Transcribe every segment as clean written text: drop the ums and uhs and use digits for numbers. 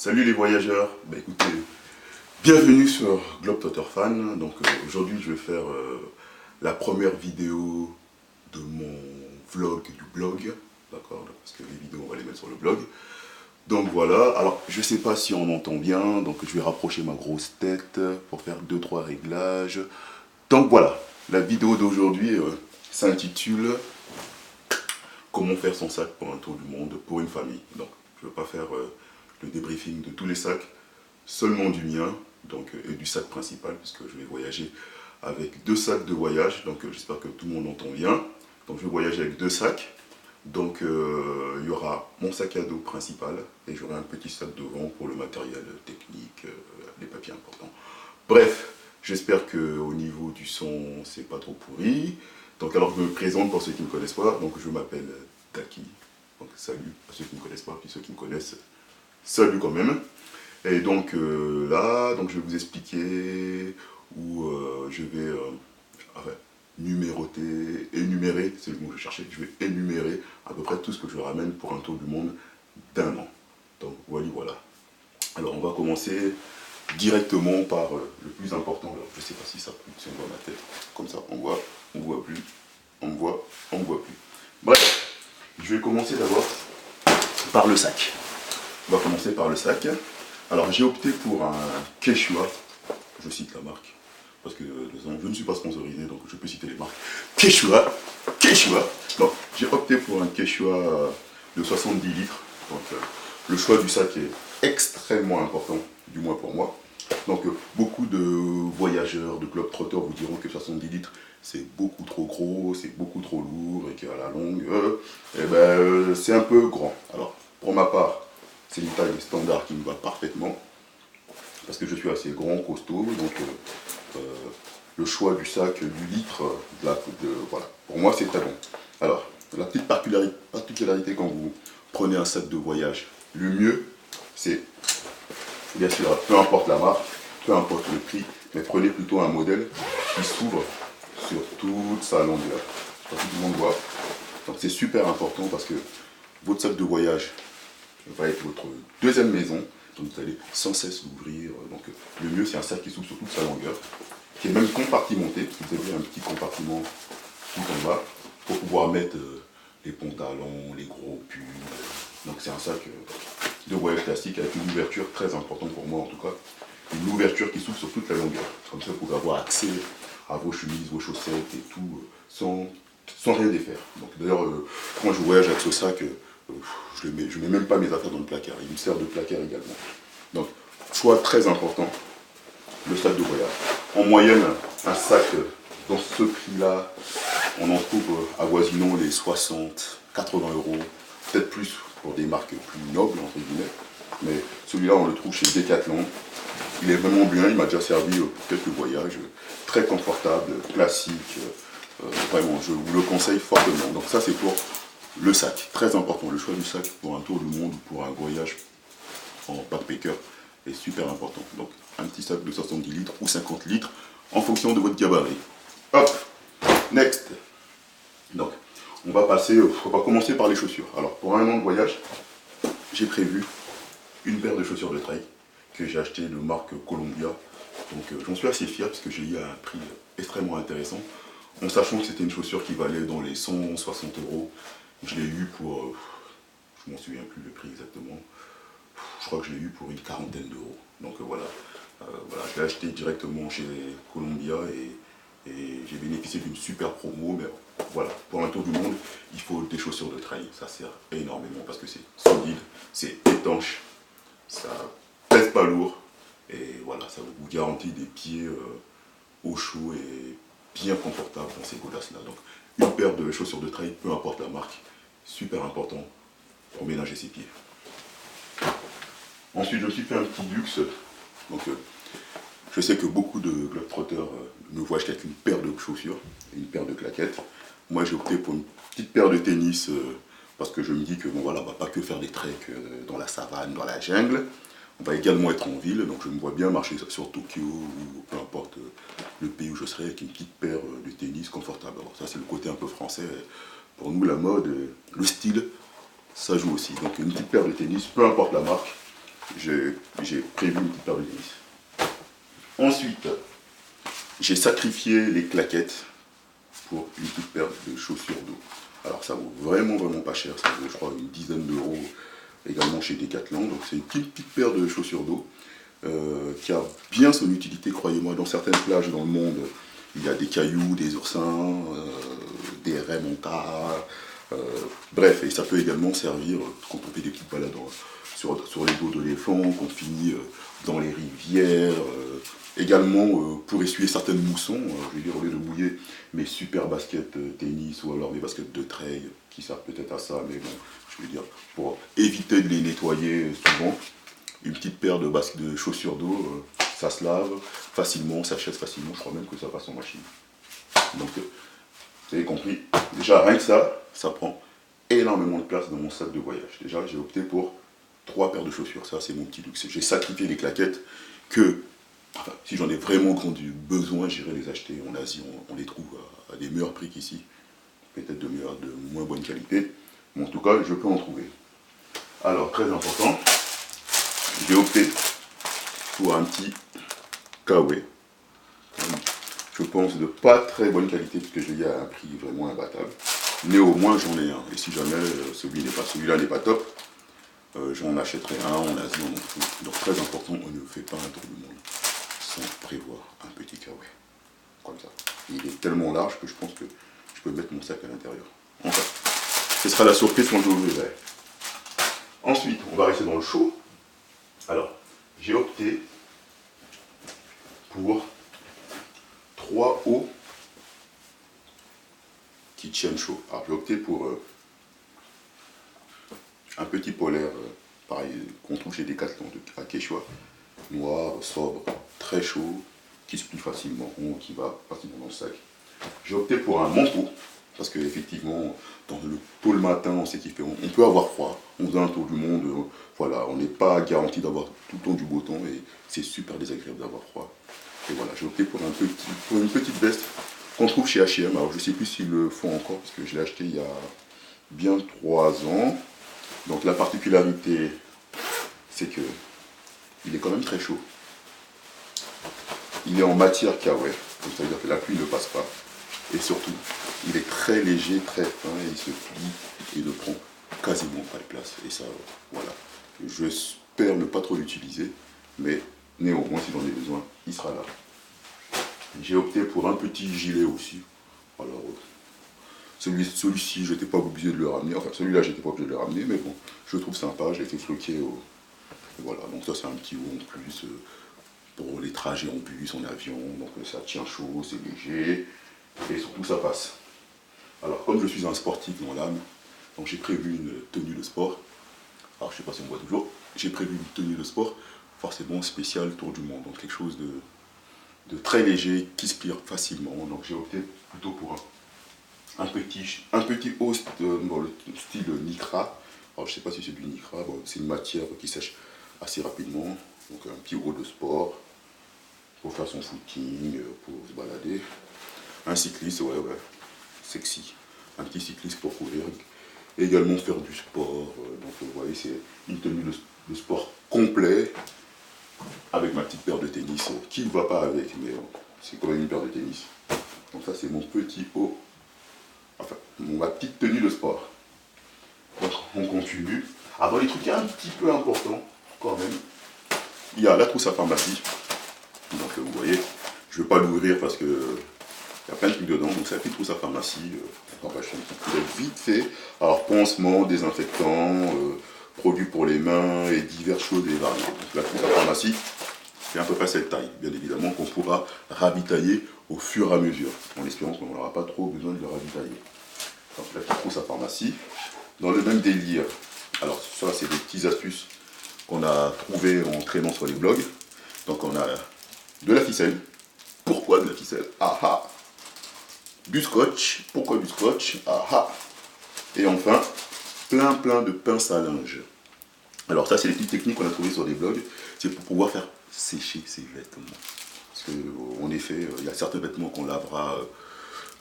Salut les voyageurs, écoutez, bienvenue sur Globetrotter Fan. Donc aujourd'hui je vais faire la première vidéo de mon vlog du blog, d'accord, parce que les vidéos on va les mettre sur le blog. Donc voilà, alors je sais pas si on entend bien, donc je vais rapprocher ma grosse tête pour faire 2-3 réglages. Donc voilà, la vidéo d'aujourd'hui s'intitule Comment faire son sac pour un tour du monde pour une famille. Donc je ne veux pas faire le débriefing de tous les sacs, seulement du mien, donc, et du sac principal, puisque je vais voyager avec 2 sacs de voyage, donc j'espère que tout le monde entend bien. Donc je vais voyager avec 2 sacs, donc il y aura mon sac à dos principal, et j'aurai un petit sac devant pour le matériel technique, les papiers importants. Bref, j'espère qu'au niveau du son, c'est pas trop pourri. Donc alors je me présente pour ceux qui ne me connaissent pas, donc je m'appelle Taki, donc salut à ceux qui ne me connaissent pas, puis ceux qui me connaissent, salut quand même. Et donc là, donc je vais vous expliquer où je vais enfin, énumérer, c'est le mot que je cherchais, je vais énumérer à peu près tout ce que je ramène pour un tour du monde d'1 an. Donc voilà. Alors on va commencer directement par le plus important. Alors je ne sais pas si ça fonctionne dans ma tête, comme ça on voit plus, on voit plus. Bref, je vais commencer d'abord par le sac. On va commencer par le sac. Alors j'ai opté pour un Quechua, je cite la marque, parce que je ne suis pas sponsorisé, donc je peux citer les marques. Quechua, donc j'ai opté pour un Quechua de 70 litres, donc le choix du sac est extrêmement important, du moins pour moi. Donc beaucoup de voyageurs, de globetrotters vous diront que 70 litres c'est beaucoup trop gros, c'est beaucoup trop lourd et qu'à la longue, c'est un peu grand. Alors pour ma part, c'est une taille standard qui me va parfaitement, parce que je suis assez grand, costaud, donc le choix du sac, du litre, voilà, pour moi c'est très bon. Alors, la petite particularité quand vous prenez un sac de voyage, le mieux, c'est, bien sûr, peu importe la marque, peu importe le prix, mais prenez plutôt un modèle qui s'ouvre sur toute sa longueur. Je sais pas si tout le monde voit. Donc c'est super important parce que votre sac de voyage va être votre deuxième maison, donc vous allez sans cesse l'ouvrir. Donc le mieux c'est un sac qui s'ouvre sur toute sa longueur, qui est même compartimenté. Vous avez un petit compartiment tout en bas pour pouvoir mettre les pantalons, les gros pulls. Donc c'est un sac de voyage classique avec une ouverture très importante pour moi en tout cas. Une ouverture qui s'ouvre sur toute la longueur. Comme ça vous pouvez avoir accès à vos chemises, vos chaussettes et tout sans rien défaire. Donc d'ailleurs quand je voyage avec ce sac, je ne mets même pas mes affaires dans le placard, il me sert de placard également. Donc, choix très important, le sac de voyage. En moyenne, un sac dans ce prix-là, on en trouve avoisinant les 60, 80 euros, peut-être plus pour des marques plus nobles, entre guillemets. Mais celui-là, on le trouve chez Decathlon. Il est vraiment bien, il m'a déjà servi pour quelques voyages. Très confortable, classique. Vraiment, je vous le conseille fortement. Donc ça, c'est pour le sac, très important, le choix du sac pour un tour du monde ou pour un voyage en backpacker est super important. Donc un petit sac de 70 litres ou 50 litres en fonction de votre gabarit. Hop, next. Donc on va commencer par les chaussures. Alors pour 1 an de voyage, j'ai prévu une paire de chaussures de trail que j'ai acheté de marque Columbia. Donc j'en suis assez fier parce que j'ai eu un prix extrêmement intéressant, en sachant que c'était une chaussure qui valait dans les 160 euros. Je l'ai eu pour, je m'en souviens plus le prix exactement, je crois que je l'ai eu pour une quarantaine d'euros. Donc voilà, je l'ai acheté directement chez Columbia et j'ai bénéficié d'une super promo. Mais voilà, pour un tour du monde, il faut des chaussures de trail. Ça sert énormément parce que c'est solide, c'est étanche, ça pèse pas lourd et voilà, ça vous garantit des pieds au chaud et bien confortables dans ces godasses-là. Donc une paire de chaussures de trail, peu importe la marque, super important pour ménager ses pieds. Ensuite, je me suis fait un petit luxe. Donc, je sais que beaucoup de globetrotters ne voyagent qu'avec une paire de chaussures et une paire de claquettes. Moi, j'ai opté pour une petite paire de tennis parce que je me dis que bon voilà, on va pas que faire des treks dans la savane, dans la jungle. On va également être en ville, donc je me vois bien marcher sur Tokyo ou peu importe le pays où je serai avec une petite paire de tennis confortable. Alors ça c'est le côté un peu français. Pour nous la mode, le style, ça joue aussi. Donc une petite paire de tennis, peu importe la marque, j'ai prévu une petite paire de tennis. Ensuite, j'ai sacrifié les claquettes pour une petite paire de chaussures d'eau. Alors ça vaut vraiment pas cher, ça vaut je crois une dizaine d'euros également chez Decathlon. Donc c'est une petite paire de chaussures d'eau qui a bien son utilité, croyez-moi. Dans certaines plages dans le monde, il y a des cailloux, des oursins, des raies montards, bref, et ça peut également servir quand on fait des petites balades sur les dos d'éléphants, qu'on finit dans les rivières, également pour essuyer certaines moussons, je veux dire au lieu de mouiller mes super baskets tennis ou alors mes baskets de trail qui servent peut-être à ça, mais bon, je veux dire pour éviter de les nettoyer souvent, une petite paire de chaussures d'eau, ça se lave facilement, ça sèche facilement, je crois même que ça passe en machine. Donc vous avez compris, déjà rien que ça prend énormément de place dans mon sac de voyage. Déjà j'ai opté pour 3 paires de chaussures, ça c'est mon petit luxe. J'ai sacrifié les claquettes que, enfin, si j'en ai vraiment grand besoin, j'irai les acheter en Asie, on les trouve à des meilleurs prix qu'ici, peut-être de moins bonne qualité, mais en tout cas je peux en trouver. Alors très important, j'ai opté pour un petit Kawaii. Je pense de pas très bonne qualité puisque je l'ai à un prix vraiment imbattable. Néanmoins j'en ai un. Et si jamais celui-là n'est pas top, j'en achèterai un en Asie, en Afrique. Donc très important, on ne fait pas un tour du monde sans prévoir un petit Kawaii. Comme ça. Il est tellement large que je pense que je peux mettre mon sac à l'intérieur. Enfin, ce sera la surprise quand je l'ouvrirai. Ensuite, on va rester dans le chaud. Alors, j'ai opté pour 3 hauts qui tiennent chaud. Alors, j'ai opté pour un petit polaire, pareil, qu'on trouve chez Decathlon à Quechua, noir, sobre, très chaud, qui se plie facilement, qui va facilement dans le sac. J'ai opté pour un manteau, parce qu'effectivement, dans le tôt le matin, on sait qu'il fait, on peut avoir froid, on faisait un tour du monde, voilà, on n'est pas garanti d'avoir tout le temps du beau temps, et c'est super désagréable d'avoir froid. Et voilà, j'ai opté pour une petite veste qu'on trouve chez H&M. Alors je ne sais plus s'ils le font encore, parce que je l'ai acheté il y a bien 3 ans. Donc la particularité, c'est que il est quand même très chaud. Il est en matière kawaii, donc ça veut dire que la pluie ne passe pas. Et surtout, il est très léger, très fin, et il se plie et ne prend quasiment pas de place. Et ça, voilà. J'espère ne pas trop l'utiliser, mais néanmoins, si j'en ai besoin, il sera là. J'ai opté pour un petit gilet aussi. Alors, celui-ci, je n'étais pas obligé de le ramener. Enfin, celui-là, j'étais pas obligé de le ramener, mais bon, je le trouve sympa. J'ai fait floquer au... Voilà, donc ça, c'est un petit haut en plus pour les trajets en bus, en avion. Donc ça tient chaud, c'est léger, et surtout, ça passe. Alors, comme je suis un sportif dans l'âme, donc j'ai prévu une tenue de sport. Alors, je ne sais pas si on voit toujours. J'ai prévu une tenue de sport, forcément spéciale Tour du Monde. Donc, quelque chose de très léger, qui se plie facilement. Donc, j'ai opté plutôt pour un petit haut dans le style Nycra. Alors, je ne sais pas si c'est du Nycra. Bon, c'est une matière qui sèche assez rapidement. Donc, un petit haut de sport pour faire son footing, pour se balader. Un cycliste, ouais, sexy. Un petit cycliste pour courir. Et également faire du sport. Donc vous voyez, c'est une tenue de sport complet avec ma petite paire de tennis qui ne va pas avec, mais c'est quand même une paire de tennis. Donc ça c'est mon petit haut, enfin ma petite tenue de sport. Donc on continue. Avant les trucs un petit peu importants quand même, il y a la trousse à pharmacie. Donc vous voyez, je ne vais pas l'ouvrir parce que il y a plein de trucs dedans, donc c'est la petite trousse à pharmacie. On va acheter un truc vite fait. Alors pansements, désinfectants, produits pour les mains et diverses choses et variées. Donc la trousse à pharmacie, c'est à peu près cette taille, bien évidemment, qu'on pourra ravitailler au fur et à mesure, en espérant qu'on n'aura pas trop besoin de le ravitailler. Donc la petite trousse à pharmacie, dans le même délire. Alors ça c'est des petites astuces qu'on a trouvées en traînant sur les blogs. Donc on a de la ficelle. Pourquoi de la ficelle? Ah ah. Du scotch. Pourquoi du scotch? Ah ah. Et enfin, plein de pinces à linge. Alors ça, c'est les petites techniques qu'on a trouvées sur les blogs. C'est pour pouvoir faire sécher ses vêtements. Parce qu'en effet, il y a certains vêtements qu'on lavera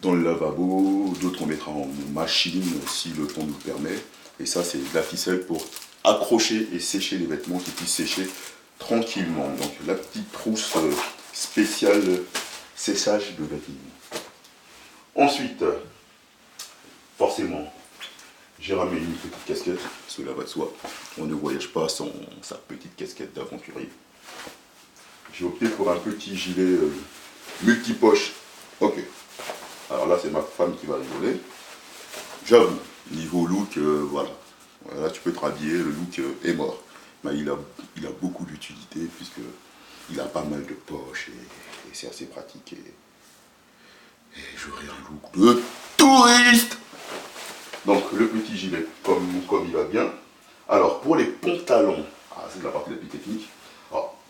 dans le lavabo, d'autres on mettra en machine si le temps nous le permet. Et ça, c'est de la ficelle pour accrocher et sécher les vêtements, qui puissent sécher tranquillement. Donc la petite trousse spéciale séchage de vêtements. Ensuite, forcément, j'ai ramené une petite casquette, cela va de soi. On ne voyage pas sans sa petite casquette d'aventurier. J'ai opté pour un petit gilet multipoche. Ok. Alors là, c'est ma femme qui va rigoler. J'avoue, niveau look, voilà. Voilà, tu peux te rhabiller, le look est mort. Mais il a beaucoup d'utilité puisque il a pas mal de poches et c'est assez pratique. Et j'aurai un look de touriste. Donc le petit gilet, comme il va bien. Alors pour les pantalons, c'est la partie la plus technique.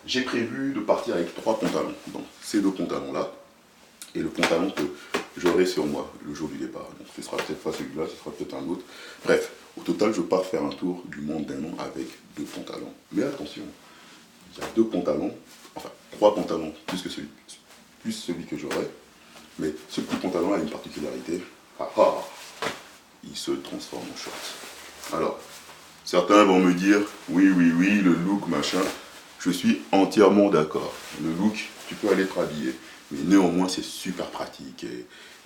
J'ai prévu de partir avec 3 pantalons. Donc ces 2 pantalons-là et le pantalon que j'aurai sur moi le jour du départ. Donc ce sera peut-être pas celui-là, ce sera peut-être un autre. Bref, au total, je pars faire un tour du monde d'un an avec 2 pantalons. Mais attention, il y a 2 pantalons, enfin 3 pantalons plus celui que j'aurai. Mais ce petit pantalon a une particularité. Il se transforme en short. Alors, certains vont me dire, oui, le look, machin. Je suis entièrement d'accord. Le look, tu peux aller te rhabiller. Mais néanmoins, c'est super pratique.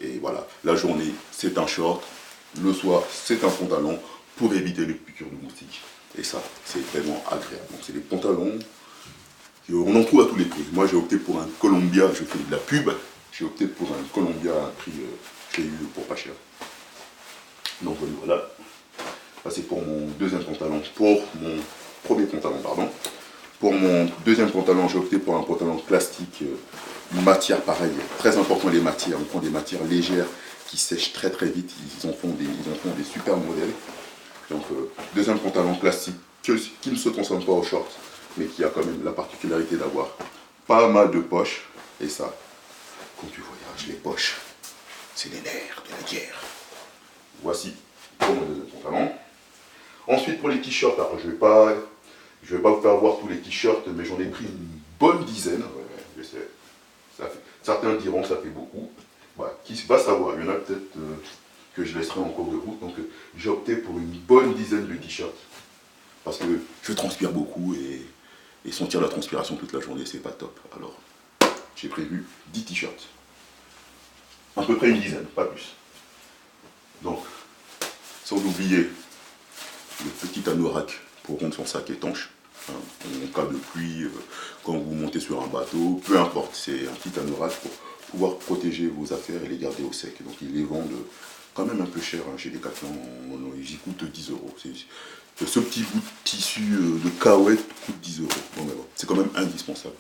Et voilà, la journée, c'est un short. Le soir, c'est un pantalon pour éviter les piqûres de moustiques. Et ça, c'est vraiment agréable. Donc, c'est des pantalons, on en trouve à tous les prix. Moi, j'ai opté pour un Columbia, je fais de la pub. J'ai opté pour un Columbia à un prix, j'ai eu pour pas cher. Donc voilà, ça c'est pour mon deuxième pantalon, pour mon premier pantalon, pardon. Pour mon deuxième pantalon, j'ai opté pour un pantalon plastique, une matière pareille, très important les matières, on prend des matières légères qui sèchent très vite, ils en font des super modèles. Donc deuxième pantalon plastique qui ne se transforme pas au short, mais qui a quand même la particularité d'avoir pas mal de poches, et ça, quand tu voyages, les poches, c'est les nerfs de la guerre. Voici pour mon deuxième pantalon. Ensuite pour les t-shirts, alors je vais pas vous faire voir tous les t-shirts, mais j'en ai pris une bonne dizaine. Ouais, je sais. Certains diront que ça fait beaucoup. Voilà, qui va savoir, il y en a peut-être que je laisserai en cours de route. Donc j'ai opté pour une bonne dizaine de t-shirts. Parce que je transpire beaucoup et sentir la transpiration toute la journée, c'est pas top. Alors j'ai prévu 10 t-shirts. À peu près une dizaine, pas plus. Donc, sans oublier le petit anorak pour rendre son sac étanche. Hein, en cas de pluie, quand vous montez sur un bateau, peu importe, c'est un petit anorak pour pouvoir protéger vos affaires et les garder au sec. Donc ils les vendent quand même un peu cher hein, chez Decathlon, ils y coûtent 10 euros. Ce petit bout de tissu de caouette coûte 10 euros. Bon, bon, c'est quand même indispensable,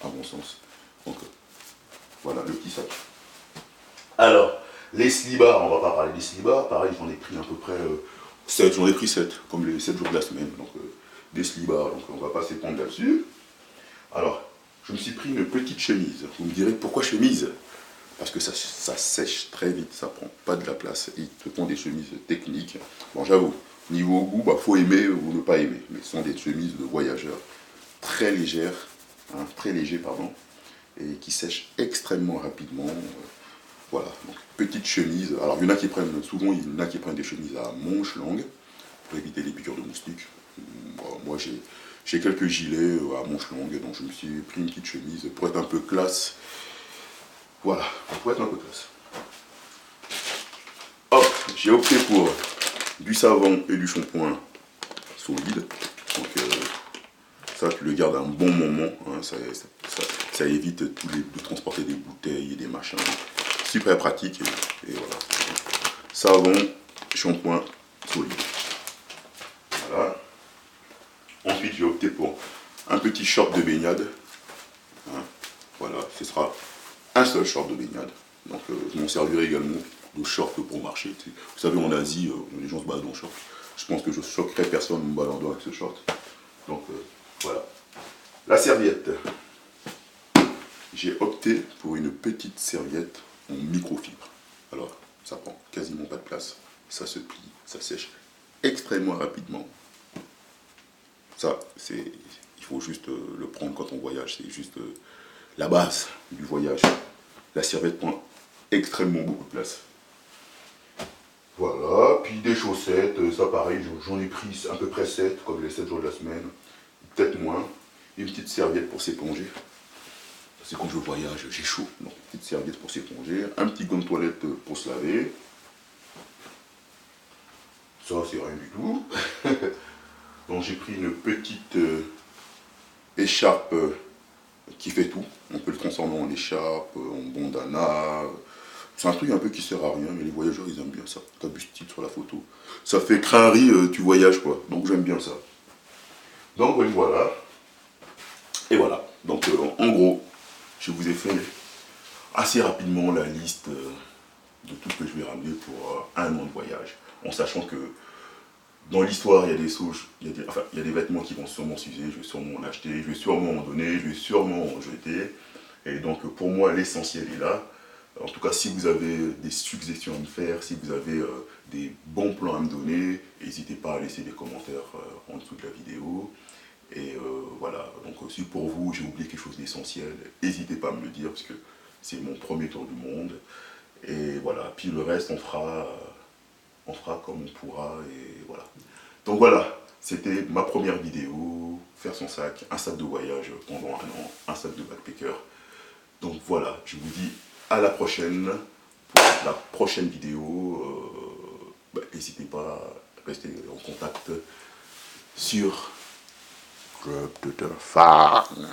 à mon sens. Donc voilà le petit sac. Alors, les slibards, on va pas parler des slibards, pareil j'en ai pris à peu près 7, j'en ai pris 7, comme les 7 jours de la semaine, donc des slibards, donc on va pas s'étendre là-dessus. Alors, je me suis pris une petite chemise, vous me direz pourquoi chemise? Parce que ça sèche très vite, ça prend pas de la place, et ils te font des chemises techniques. Bon j'avoue, niveau goût, faut aimer ou ne pas aimer, mais ce sont des chemises de voyageurs, très légères, hein, très légers pardon, et qui sèchent extrêmement rapidement. Voilà, donc petite chemise. Alors il y en a qui prennent, souvent il y en a qui prennent des chemises à manches longues pour éviter les piqûres de moustiques. Bon, moi j'ai quelques gilets à manches longues, donc je me suis pris une petite chemise pour être un peu classe. Voilà, pour être un peu classe. Hop, j'ai opté pour du savon et du shampoing solide. Donc ça tu le gardes un bon moment, hein, ça évite de transporter des bouteilles et des machins. Super pratique et voilà. Savon, shampoing solide. Voilà. Ensuite, j'ai opté pour un petit short de baignade. Hein. Voilà, ce sera un seul short de baignade. Donc, je m'en servirai également de short pour marcher. Vous savez, en Asie, les gens se baladent en short. Je pense que je ne choquerai personne en me baladant avec ce short. Donc, voilà. La serviette. J'ai opté pour une petite serviette en microfibre. Alors, ça prend quasiment pas de place, ça se plie, ça sèche extrêmement rapidement. Ça, il faut juste le prendre quand on voyage, c'est juste la base du voyage. La serviette prend extrêmement beaucoup de place. Voilà, puis des chaussettes, ça pareil, j'en ai pris à peu près 7, comme les 7 jours de la semaine, peut-être moins. Une petite serviette pour s'éponger. C'est quand je voyage, j'ai chaud. Donc, une petite serviette pour s'éponger. Un petit gant de toilette pour se laver. Ça, c'est rien du tout. Donc, j'ai pris une petite écharpe qui fait tout. On peut le transformer en écharpe, en bandana. C'est un truc un peu qui sert à rien, mais les voyageurs, ils aiment bien ça. T'as vu ce titre sur la photo. Ça fait crainerie, tu voyages, quoi. Donc, j'aime bien ça. Donc, oui, voilà. Et voilà. Donc, en gros, je vous ai fait assez rapidement la liste de tout ce que je vais ramener pour un an de voyage. En sachant que dans l'histoire, il y a des sauges, il y a des vêtements qui vont sûrement s'user, je vais sûrement en acheter, je vais sûrement en donner, je vais sûrement en jeter. Et donc pour moi, l'essentiel est là. En tout cas, si vous avez des suggestions à me faire, si vous avez des bons plans à me donner, n'hésitez pas à laisser des commentaires en dessous de la vidéo. Et voilà, donc si pour vous j'ai oublié quelque chose d'essentiel, n'hésitez pas à me le dire parce que c'est mon premier tour du monde. Et voilà, puis le reste on fera comme on pourra et voilà. Donc voilà, c'était ma première vidéo, faire son sac, un sac de voyage pendant un an, un sac de backpacker. Donc voilà, je vous dis à la prochaine pour la prochaine vidéo. N'hésitez pas à rester en contact sur Club de Farm.